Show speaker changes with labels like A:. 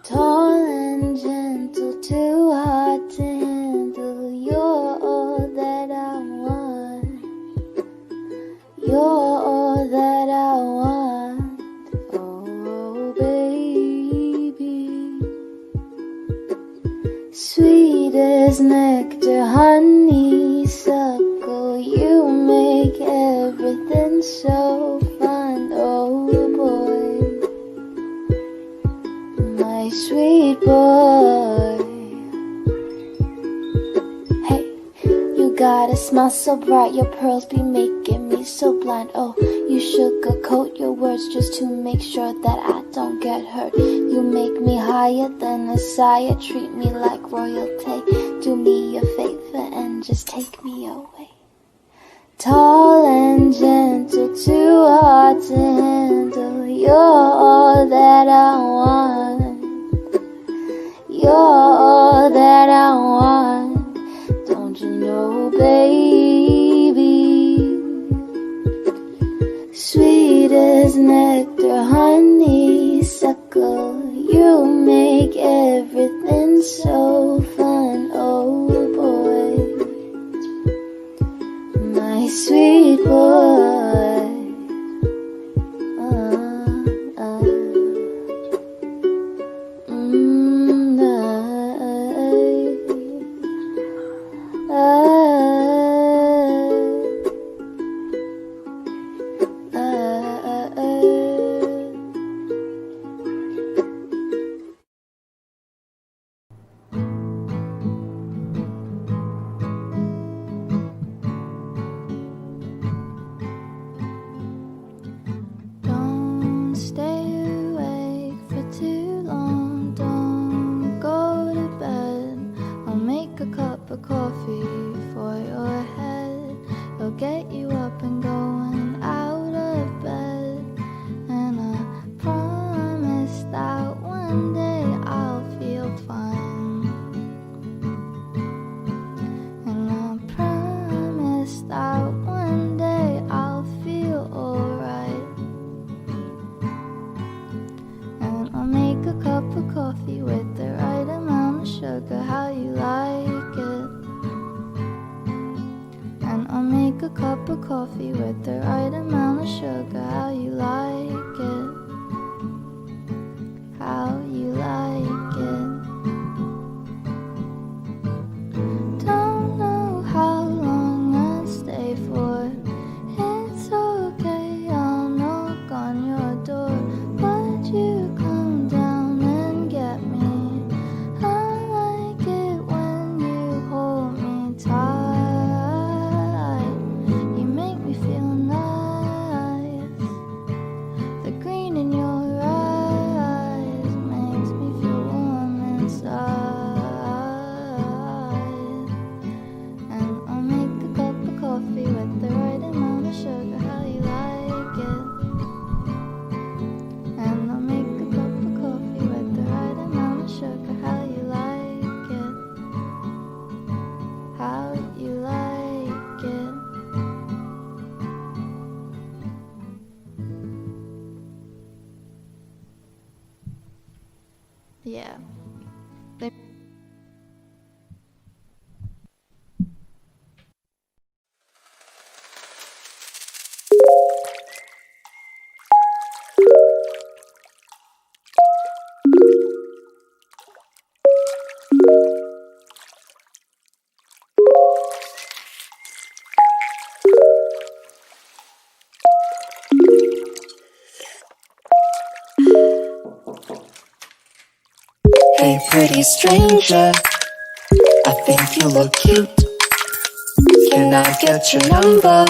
A: Tall and gentle, too hard to handle. You're all that I want. You're all that I want. Oh, baby. Sweet as nectar, honeysuckle. You make everything so fun. Oh, boy. My sweet boy. Hey, you got a smile so bright, your pearls be making me so blind. Oh, you sugarcoat your words just to make sure that I don't get hurt. You make me higher than a sire, treat me like royalty. Do me a favor and just take me away. Tall and gentle, too hard to handle. You're all that I want. You're all that I want. Don't you know, baby? Sweet as nectar, honeysuckle. You make everything so fun. Oh, boy. My sweet boy. Don't stay awake for too long. Don't go to bed. I'll make a cup of coffee for your head. It'll get you up and going out of bed. And I promise that one day I'll feel fine. And I promise that one day I'll feel alright. And I'll make a cup of coffee with the right amount of sugar, how you like it. And I'll make a cup of coffee with the right amount of sugar, how you like it. How you like it. Don't know how long I'll stay for. It's okay, I'll knock on your door. Would you come down and get me? I like it when you hold me tight. You make me feel nice. The green in your eyes makes me feel warm inside. And I'll make a cup of coffee with the right amount of sugar, how you like it. And I'll make a cup of coffee with the right amount of sugar, how you like it. How you like it. Yeah.
B: Hey pretty stranger, I think you look cute. Can I get your number?